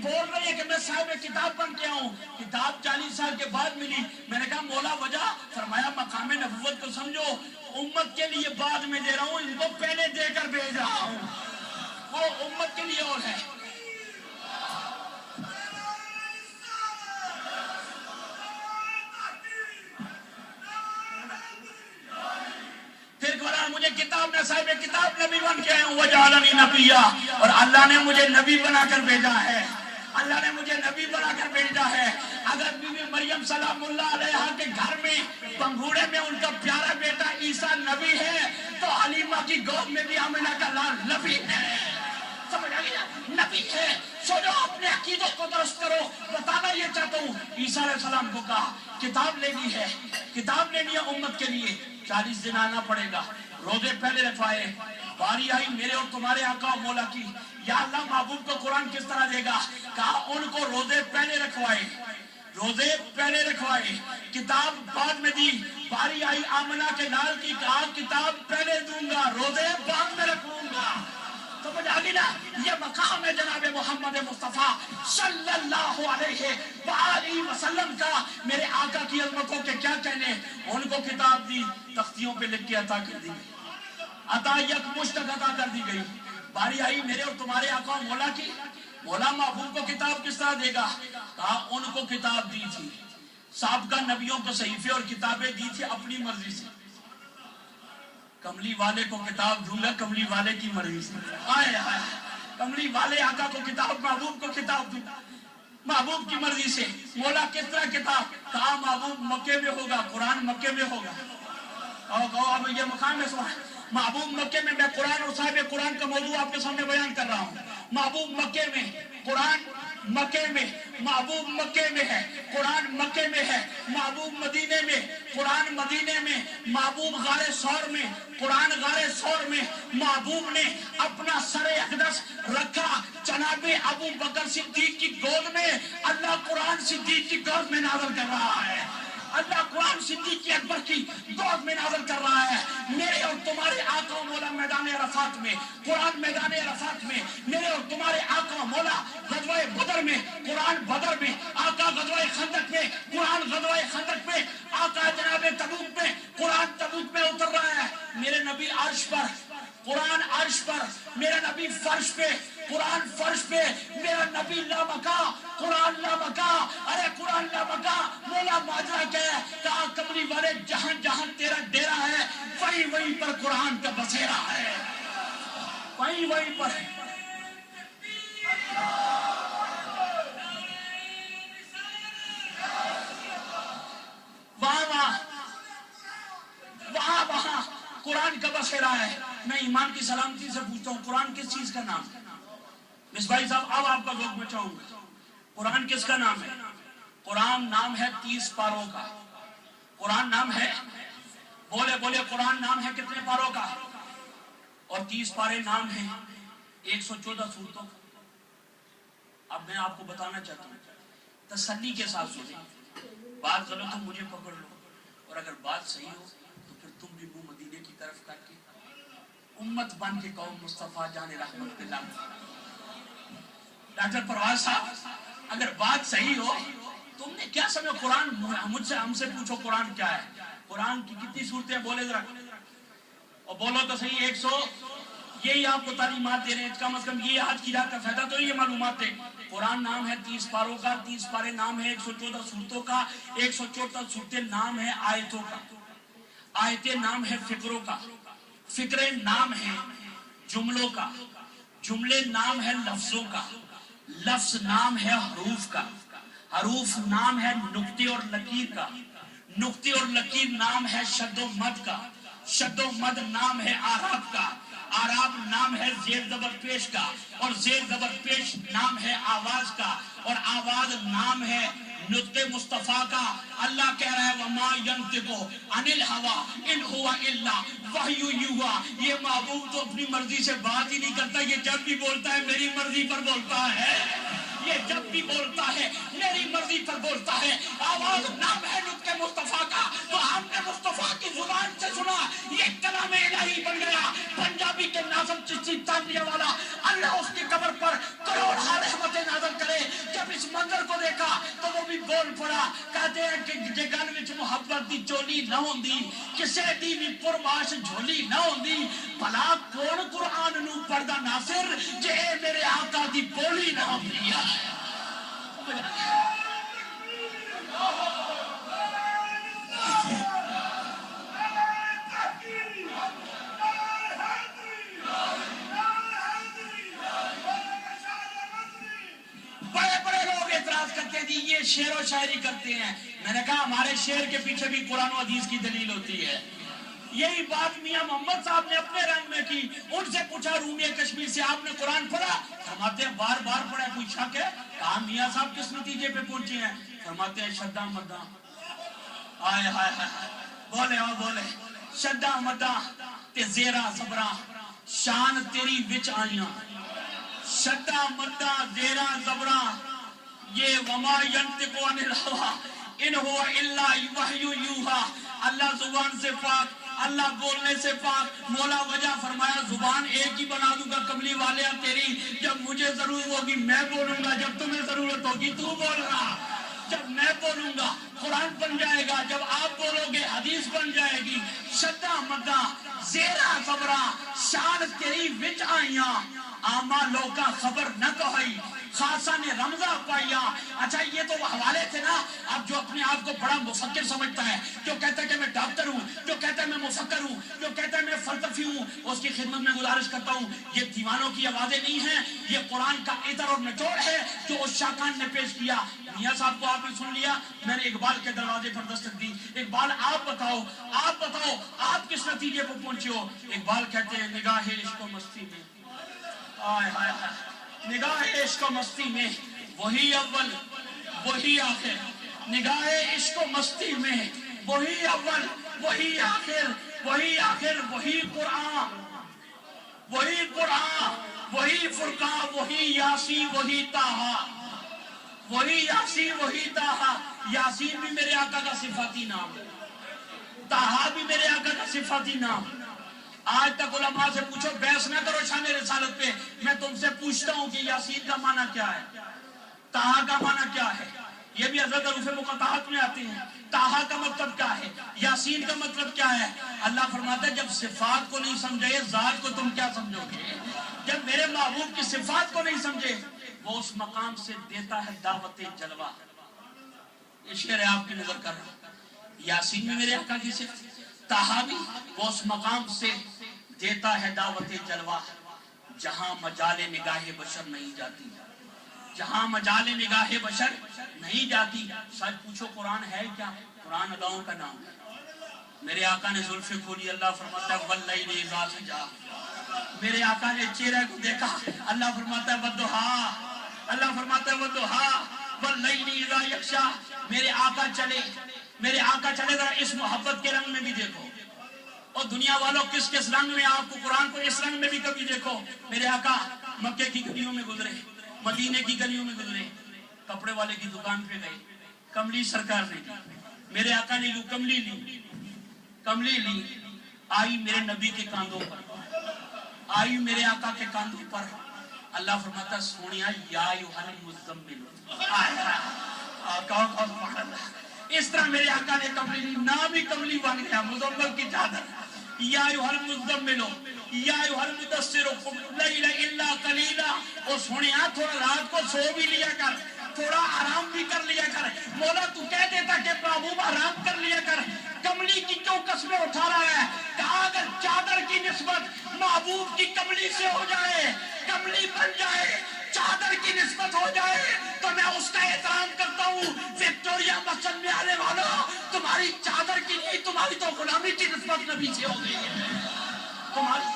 بول رہی ہے کہ میں صاحب کتاب بن کے آؤں. کتاب 40 سال کے بعد ملی. میں نے کہا مولا وجہ؟ فرمایا مقام نبوت کو سمجھو، امت کے لیے بعد میں دے رہا ہوں، ان کو پہلے دے کر بھیج رہا ہوں. وہ امت کے لیے اور ہے. پھر قرآن مجھے کتاب نہ صاحب کتاب نبی بن کے آیا ہوں وجعلنی نبیا، اور اللہ نے مجھے نبی بنا کر بھیجا ہے. اللہ نے مجھے نبی بنا کر بھیجا ہے. اگر بی بی مریم سلام اللہ علیہا کے گھر میں پنگھوڑے میں ان کا پیارا بیٹا عیسیٰ نبی ہے تو حلیمہ کی گود میں بھی آمنہ کا لال نبی ہے. سمجھ آگیا؟ نبی ہے. سوچو اپنے عقیدوں کو درست کرو. بتانا یہ چاہتا ہوں عیسیٰ علیہ السلام کو کہا کتاب لینی ہے، کتاب لینی ہے امت کے لیے، 40 دن آنا پڑے گا. روزے پہلے رکھوائے. باری آئی میرے اور تمہارے آقا و مولا کی، یا اللہ محبوب کو قرآن کس طرح دے گا؟ کہا ان کو روزے پہلے رکھوائے، روزے پہلے رکھوائے، کتاب بعد میں دی. باری آئی آمنہ کے لال کی، کہا کتاب پہلے دوں گا، روزے بعد میں رکھوں گا. سمجھ آگی نا؟ یہ مقام ہے جناب محمد مصطفیٰ صلی اللہ علیہ وآلہ وسلم کا. میرے آقا کی عظمتوں کے کیا کہنے. ان کو کتاب دی، تختیوں پہ لکھ کے عطا کر دی گئی، عطا یک مشتق عطا کر دی گئی. باری آئی میرے اور تمہارے آقا مولا کی، مولا محبوب کو کتاب کس طرح دے گا؟ کہا ان کو کتاب دی تھی، سابقہ نبیوں کو صحیفے اور کتابیں دی تھی اپنی مرضی سے. کملی والے کو کتاب دوں گا کملی والے کی مرضی سے. آئے آئے کملی والے آقا کو کتاب، محبوب کو کتاب دوں گا محبوب کی مرضی سے. مولا کس طرح کتاب؟ کہا محبوب مکے میں ہوگا، قرآن مکے میں ہوگا. کہو اب یہ مقام ہے سوال. محبوب مکے میں، میں قرآن اور صاحب قرآن کا موضوع آپ کے سامنے بیان کر رہا ہوں. محبوب مکے میں، قرآن مکے میں، محبوب مکے میں ہے، قرآن مکے میں ہے. محبوب مدینے میں، قرآن مدینے میں. محبوب غار ثور میں، قرآن غار ثور میں. محبوب نے اپنا سر اقدس رکھا جناب ابو بکر صدیق کی گود میں. اللہ قرآن صدیق کی گود میں نازل کر رہا ہے. اللہ قرآن صدیق کی اکبر کی گود میں نازل کر رہا ہے. میرے اور تمہارے آقا و مولا میدان عرفات میں، قرآن میدان عرفات میں. میرے اور تمہارے آقا و مولا غزوہ بدر میں، قرآن بدر میں. آقا غزوہ خندق میں، قرآن غزوہ خندق میں. آقا جناب تبوک میں، قرآن تبوک میں اتر رہا ہے. میرے نبی عرش پر، قرآن عرش پر. میرا نبی فرش پہ، قرآن فرش پہ. میرا نبی لامکا، قرآن لامکا. ارے قرآن لامکا. مولا ماجرا کیا ہے؟ کہا کملی والے جہاں جہاں تیرا ڈیرا ہے وہیں وہیں پر قرآن کا بسیرا ہے، وہیں وہیں پر. وہاں وہاں قرآن کا بسیرا ہے. میں ایمان کی سلامتی سے پوچھتا ہوں قرآن کس چیز کا نام ہے؟ مصباحی صاحب اب آپ کا ذوق میں چاہوں گا. قرآن کس کا نام ہے؟ قرآن نام ہے 30 پاروں کا. قرآن نام ہے، بولے بولے قرآن نام ہے کتنے پاروں کا؟ اور 30 پارے نام ہیں 114 سورتوں کا. اب میں آپ کو بتانا چاہتا ہوں تسلی کے ساتھ سنیں. بات غلط ہو مجھے پکڑ لو، اور اگر بات صحیح ہو تو پھر تم بھی منہ مدینے کی طرف کر کے امت بن کے قوم مصطفیٰ جان رحمت اللہ. ڈاکٹر پرواز صاحب اگر بات صحیح ہو، تم نے کیا سمجھا قرآن؟ مجھ سے ہم سے پوچھو قرآن کیا ہے. قرآن کی کتنی صورتیں بولے ذرا، اور بولو تو صحیح. 100. یہی آپ کو تعلیمات دے رہے ہیں. کم از کم یہ آج کی رات کا فائدہ تو یہ معلومات ہے. قرآن نام ہے 30 پاروں کا، 30 پارے نام ہے 114 صورتوں کا. 114 صورتیں نام ہے آیتوں کا، آیتیں نام ہے فکروں کا، فکرے نام ہے جملوں کا، جملے نام ہے لفظوں کا، لفظ نام ہے حروف کا، حروف نام ہے نقطے اور لکیر کا، نقطے اور لکیر نام ہے شد و مد کا، شد و مد نام ہے آراب کا، آراب نام ہے زیر زبر پیش کا، اور زیر زبر پیش نام ہے آواز کا، اور آواز نام ہے نطق مصطفیٰ کا. اللہ کہہ رہا ہے وَمَا يَنْتِقُ عَنِ الْهَوَىٰ إِنْ هُوَ إِلَّا وَحْيٌ يُوحَىٰ. یہ محبوب تو اپنی مرضی سے بات ہی نہیں کرتا، یہ جب بھی بولتا ہے میری مرضی پر بولتا ہے. یہ جب بھی بولتا ہے میری مرضی پر بولتا ہے. آواز نام ہے نطق مصطفیٰ کا، تو ہم نے مصطفیٰ کی زبان سے سنا، یہ کلام الہی بن گیا. پنجابی کے ناظم چشتی تانیہ والا، اللہ اس کی قبر پر کروڑ رحمتیں نازل کرے. کو دیکھا تو وہ بھی بول پڑا. کہتے ہیں کہ جے گل وچ محبت دی چولی نہ ہوندی, کسے دی بھی پرباش جھولی نہ ہوندی, بھلا کون قرآن نو پڑھدا ناصر جے میرے آقا دی بولی نہ ہوندی. بڑے بڑے لوگ اعتراض کرتے ہیں جی یہ شعر و شاعری کرتے ہیں. میں نے کہا ہمارے شعر کے پیچھے بھی قرآن و حدیث کی دلیل ہوتی ہے. یہی بات میاں محمد صاحب نے اپنے رنگ میں کی. ان سے پوچھا رومی کشمیر سے آپ نے قرآن پڑھا؟ فرماتے ہیں بار بار پڑھا. کوئی شک ہے؟ کہا میاں صاحب کس نتیجے پہ پہنچے ہیں؟ فرماتے ہیں شدہ مدہ. آئے ہائے ہائے بولے اور بولے شدہ مدہ تے زیرہ زبرہ شان تیری وچ آئیاں. شدہ مدہ زیرہ زبرہ یہ وما ینطق عن الہوا ان ہوا الا وحی یوحا. اللہ زبان سے پاک, اللہ بولنے سے پاک. مولا وجہ فرمایا زبان ایک ہی بنا دوں گا کملی والے تیری. جب مجھے ضرورت ہوگی میں بولوں گا, جب تمہیں ضرورت ہوگی تو بولنا. جب میں بولوں گا قرآن بن جائے گا, جب آپ بولو گے حدیث بن جائے گی. شدہ مدہ زیرہ زبرہ شان تیری وچ آئیاں آما لوکا خبر نہ کہائی خاصہ نے رمضہ پائیا. اچھا یہ تو وہ حوالے تھے نا. اب جو اپنے آپ کو بڑا مفکر سمجھتا ہے, جو کہتا ہے کہ میں ڈاکٹر ہوں, جو کہتا ہے میں مفکر ہوں, جو کہتا ہے میں فلسفی ہوں, اس کی خدمت میں گزارش کرتا ہوں یہ دیوانوں کی آوازیں نہیں ہیں, یہ قرآن کا عطر اور نچوڑ ہے جو اس شاکان نے پیش کیا. میاں صاحب کو آپ نے سن لیا, میں نے اقبال کے دروازے پر دستک دی. اقبال آپ بتاؤ آپ کس نتیجے پر پہنچے ہو؟ اقبال کہتے ہیں نگاہ عشق و مستی میں, آئے ہائے ہائے نگاہ عشق و مستی میں وہی اول وہی آخر. نگاہ عشق و مستی میں وہی اول وہی آخر, وہی آخر وہی قرآن وہی قرآن وہی فرقان وہی یاسین وہی طٰہٰ وہی یاسین وہی طٰہٰ. یاسین بھی میرے آقا کا صفاتی نام ہے, طٰہٰ بھی میرے آقا کا صفاتی نام. آج تک علماء سے پوچھو, بحث نہ کرو شان رسالت پہ. میں تم سے پوچھتا ہوں کہ یاسین کا معنی کیا ہے, طٰہٰ کا معنی کیا ہے؟ یہ بھی حضرت حروف مقطعات میں آتے ہیں. طٰہٰ کا مطلب کیا ہے, یاسین کا مطلب کیا ہے؟ اللہ فرماتا ہے جب صفات کو نہیں سمجھے ذات کو تم کیا سمجھو گے؟ جب میرے محبوب کی صفات کو نہیں سمجھے, وہ اس مقام سے دیتا ہے دعوت جلوہ. یہ شعر آپ کی نظر کر رہا ہوں. یاسین میں میرے آقا کی صفت, طٰہٰ بھی وہ اس مقام سے دیتا ہے دعوت جلوہ جہاں مجال نگاہ بشر نہیں جاتی, جہاں مجال نگاہ بشر نہیں جاتی. سچ پوچھو قرآن ہے کیا؟ قرآن اداؤں کا نام ہے. میرے آقا نے زلفیں کھولی, اللہ فرماتا ہے واللیل اذا سجا. میرے آقا نے چہرے کو دیکھا, اللہ فرماتا ہے والضحیٰ, اللہ فرماتا ہے والضحیٰ واللیل اذا یغشا. میرے آقا چلے ذرا اس محبت کے رنگ میں بھی دیکھو. اور دنیا والوں کس کس رنگ میں, آپ کو قرآن کو اس رنگ میں بھی کبھی دیکھو. میرے آقا مکے کی گلیوں میں گزرے, مدینے کی گلیوں میں گزرے, کپڑے والے کی دکان پہ گئے, کملی سرکار نے دی. میرے آقا نے کملی لی, آئی میرے نبی کے کاندھوں پر, آئی میرے آقا کے کاندھوں پر. اللہ فرماتا سونیا یا ایھا المزمل. اس طرح میرے آقا نے کملی لی, نام بھی کملی بن گیا, مزمل کی چادر. یا ایھا المزمل یا ایھا المدثر قم اللیل الا قلیلا. اور سونیا تھوڑا رات کو سو بھی لیا کر, تھوڑا آرام بھی کر لیا کر. مولا تو کہہ دیتا کہ محبوب آرام کر لیا کر, کملی کی کیوں قسمیں اٹھا رہا ہے؟ کہا اگر چادر کی نسبت محبوب کی کملی سے ہو جائے, کملی بن جائے, چادر کی نسبت ہو جائے تو میں اس کا احترام کرتا ہوں. وکٹوریا مسجد میں آنے والوں, تمہاری چادر کی نہیں, تمہاری تو غلامی کی نسبت نبی سے ہو گئی ہے. تمہاری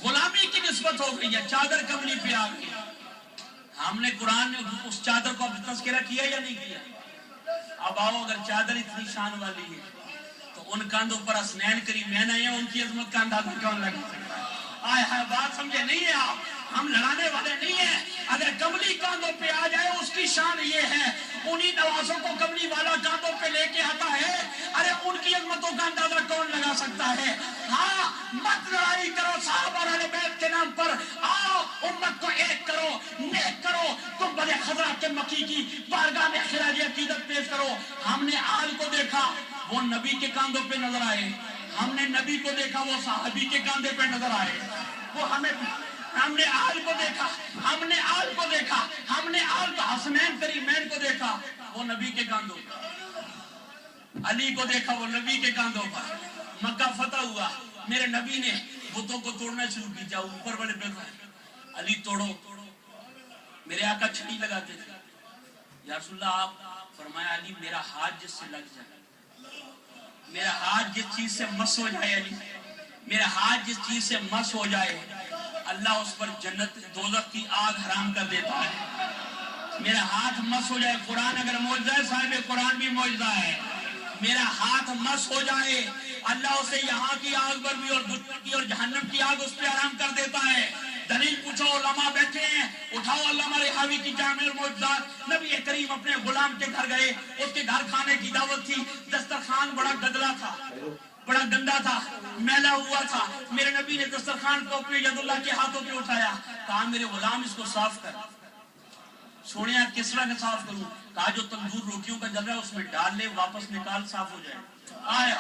غلامی کی نسبت ہو گئی ہے, چادر کملی پہ آ گئی. ہم نے قرآن نے اس چادر کو تذکرہ کیا یا نہیں کیا؟ اب آؤ, اگر چادر اتنی شان والی ہے تو ان کاندھوں پر حسنین کریمین آئے ہیں, ان کی عظمت کا اندازہ کیوں لگا سکتا ہے؟ آئے ہائے بات سمجھے نہیں ہے آپ, ہم لڑانے والے نہیں ہیں. اگر کملی کاندھوں پہ آ جائے اس کی شان یہ ہے, انہی نوازوں کو کملی والا کاندھوں پہ لے کے آتا ہے. ارے ان کی عظمتوں کا اندازہ کون لگا جا سکتا ہے. ہاں مت لڑائی کرو صحابہ اور اہل بیت کے نام پر. آؤ امت کو ایک کرو, نیک کرو. تم بڑے خزرہ کے مکی کی بارگاہ میں خراج عقیدت پیش کرو. ہم نے آل کو دیکھا وہ نبی کے کاندھوں پہ نظر آئے, ہم نے نبی کو دیکھا وہ صحابی کے کاندھے پہ نظر آئے. وہ ہم نے آل کو دیکھا, ہم نے آل کو دیکھا, ہم نے آل کو حسنین کریمین کو دیکھا وہ نبی کے کاندھوں پر, علی کو دیکھا وہ نبی کے کاندھوں پر. مکہ فتح ہوا, میرے نبی نے بتوں کو توڑنا شروع کی. جاؤ اوپر والے بیٹھو, علی توڑو. میرے آقا چھڑی لگاتے تھے. یا رسول اللہ آپ فرمایا علی میرا ہاتھ جس سے لگ جائے, میرا ہاتھ جس چیز سے مس ہو جائے, علی میرا ہاتھ جس چیز سے مس ہو جائے اللہ اس پر جنت دوزخ کی آگ حرام کر دیتا ہے. میرا ہاتھ مس ہو جائے, قرآن اگر معجزہ ہے صاحب قرآن بھی معجزہ ہے. میرا ہاتھ مس ہو جائے اللہ اسے یہاں کی آگ پر بھی اور دنیا کی اور جہنم کی آگ اس پہ حرام کر دیتا ہے. دلیل پوچھو, علماء بیٹھے ہیں, اٹھاؤ علامہ رحاوی کی جامع المعجزات. نبی کریم اپنے غلام کے گھر گئے, اس کے گھر کھانے کی دعوت تھی. دسترخوان بڑا گدلا تھا, بڑا گندا تھا, میلا ہوا تھا. میرے نبی نے دسترخوان کو اپنے ید اللہ کے ہاتھوں پہ اٹھایا, کہا میرے غلام اس کو صاف کر. سونے کس طرح کا صاف کروں؟ کہا جو تندور روٹیوں کا جل رہا ہے اس میں ڈال لے, واپس نکال, صاف ہو جائے. آیا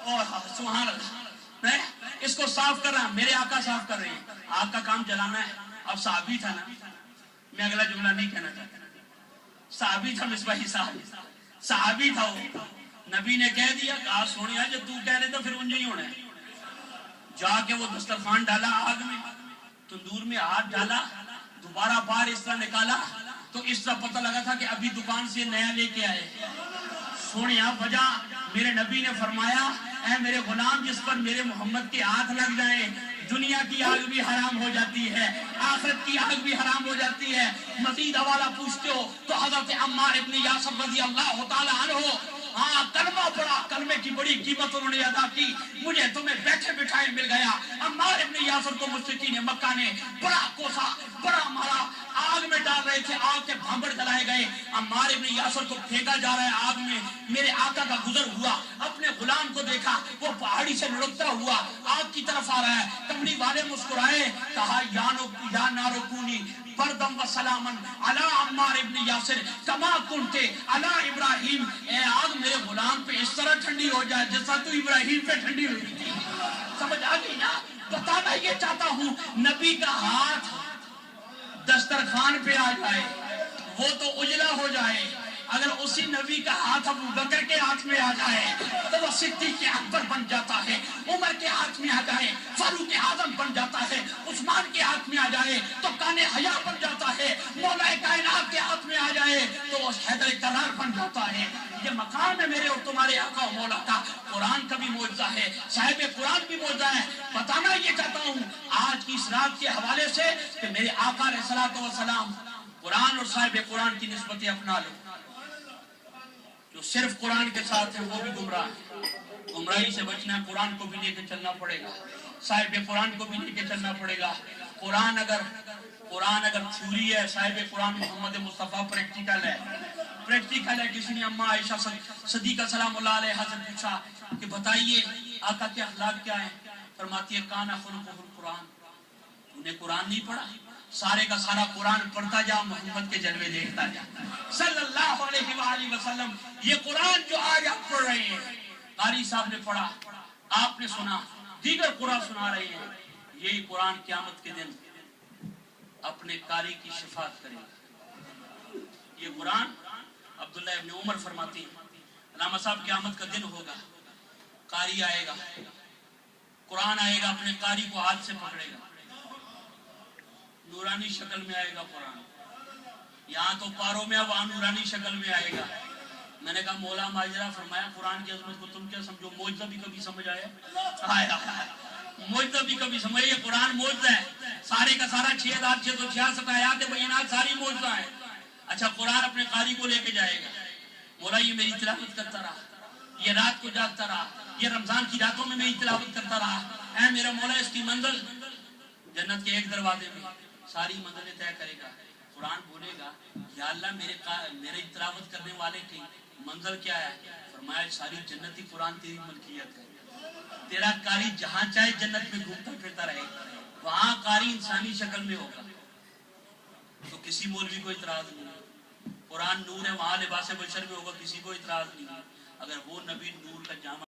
اور سبحان اللہ, اس کو صاف کر رہا, میرے آقا صاف کر رہے ہیں. آگ کا کام جلانا ہے. اب صحابی تھا نا, میں اگلا جملہ نہیں کہنا چاہتا, صحابی تھا مصباحی صاحب, صحابی تھا وہ. نبی نے کہہ دیا, کہا سونیا جو تو کہہ رہے تو پھر انجے ہی ہونا ہے. جا کے وہ دسترخوان ڈالا آگ میں, تندور میں ہاتھ ڈالا, دوبارہ بار اس طرح نکالا تو اس طرح پتہ لگا تھا کہ ابھی دکان سے نیا لے کے آئے. سونیا وجہ میرے نبی نے فرمایا اے میرے غلام جس پر میرے محمد کے ہاتھ لگ جائیں دنیا کی آگ بھی حرام ہو جاتی ہے, آخرت کی آگ بھی حرام ہو جاتی ہے. مزید حوالہ پوچھتے ہو تو حضرت عمار ابن یاسر رضی اللہ تعالی عنہ, ہاں کلمہ پڑا, کلمے کی بڑی قیمت انہوں نے ادا کی. مجھے تمہیں بیٹھے بٹھائے مل گیا. عمار ابن یاسر کو مشرکین مکہ نے بڑا کوسا, بڑا مارا, آگ میں ڈال رہے تھے, آگ کے بھانبڑ جلائے گئے. عمار ابن یاسر کو پھینکا جا رہا ہے آگ میں. میرے آقا کا گزر ہوا, اپنے غلام کو دیکھا وہ پہاڑی سے لڑکتا ہوا آگ کی طرف آ رہا ہے. کملی والے مسکرائے, کہا یا نارکونی بردم و سلامن علی عمار ابن یاسر کما کنتے علی ابراہیم. اے آگ میرے غلام پہ اس طرح ٹھنڈی ہو جائے جیسا تو ابراہیم پہ ٹھنڈی ہوئی تھی. سمجھ آ گئی نا؟ بتانا یہ چاہتا ہوں نبی کا ہاتھ دسترخوان پہ آ جائے وہ تو اجلا ہو جائے, اگر اسی نبی کا ہاتھ ابو بکر کے ہاتھ میں آ جائے تو وہ صدیق اکبر بن جاتا ہے, عمر کے ہاتھ میں آ جائے فاروق اعظم بن جاتا ہے, عثمان کے ہاتھ میں آ جائے تو کان حیا بن جاتا ہے, مولا کائنات کے ہاتھ میں آ جائے تو وہ حیدر کرار بن جاتا ہے. یہ مقام ہے میرے اور تمہارے آقا و مولا کا. قرآن کا بھی معجزہ ہے, صاحب قرآن بھی معجزہ ہے. بتانا یہ چاہتا ہوں آج کی اس رات کے حوالے سے کہ میرے آقا علیہ الصلوۃ والسلام قرآن اور صاحب قرآن کی نسبتیں اپنا لو. جو صرف قرآن کے ساتھ ہیں وہ بھی گمراہ ہیں. گمراہی سے بچنا ہے, قرآن کو بھی لے کے چلنا پڑے گا, صاحب قرآن کو بھی لے کے چلنا پڑے گا. قرآن اگر تھیوری ہے, صاحب قرآن محمد مصطفیٰ پریکٹیکل ہے. کسی نے اماں عائشہ صدیقہ سلام اللہ علیہ سے پوچھا کہ بتائیے آقا کے اخلاق کیا ہیں, فرماتی ہے کانا خلقہ القرآن. تو نے قرآن نہیں پڑھا, سارے کا سارا قرآن پڑھتا جا, محمد کے جلوے دیکھتا جا صلی اللہ علیہ وآلہ وسلم. یہ قرآن جو آج آپ پڑھ رہے ہیں, قاری صاحب نے پڑھا, آپ نے سنا, دیگر قرآن سنا رہے ہیں, یہی قرآن قیامت کے دن اپنے قاری کی شفاعت کرے گا. یہ قرآن عبداللہ ابن عمر فرماتی ہیں علامہ صاحب قیامت کا دن ہوگا, قاری آئے گا, قرآن آئے گا, اپنے قاری کو ہاتھ سے پکڑے گا, نورانی شکل میں آئے گا قرآن. یہاں تو پاروں میں, وہاں نورانی شکل میں آئے گا. میں نے کہا مولا ماجرہ فرمایا قرآن کی عظمت کو تم کیا سمجھو, معجزہ بھی کبھی سمجھ آیا؟ معجزہ بھی کبھی سمجھ. یہ قرآن معجزہ ہے, سارے کا سارا 6666 آیات بینات ساری معجزہ ہے. اچھا قرآن اپنے قاری کو لے کے جائے گا, مولا یہ میری تلاوت کرتا رہا, یہ رات کو جاگتا رہا, یہ رمضان کی راتوں میں میری تلاوت کرتا رہا, اے میرا مولا اس کی منزل جنت کے ایک دروازے میں ساری منزلیں طے کرے گا. قرآن بولے گا یا اللہ میرے تلاوت کرنے والے کی منزل کیا ہے, فرمایا ساری جنتی قرآن تیری ملکیت ہے. تیرا قاری جہاں چاہے جنت میں گھومتا پھرتا رہے، وہاں قاری انسانی شکل میں ہوگا تو کسی مولوی کو اعتراض نہیں۔ قرآن نور ہے، وہاں لباس بشر میں ہوگا، کسی کو اعتراض نہیں۔ اگر وہ نبی نور کا جامع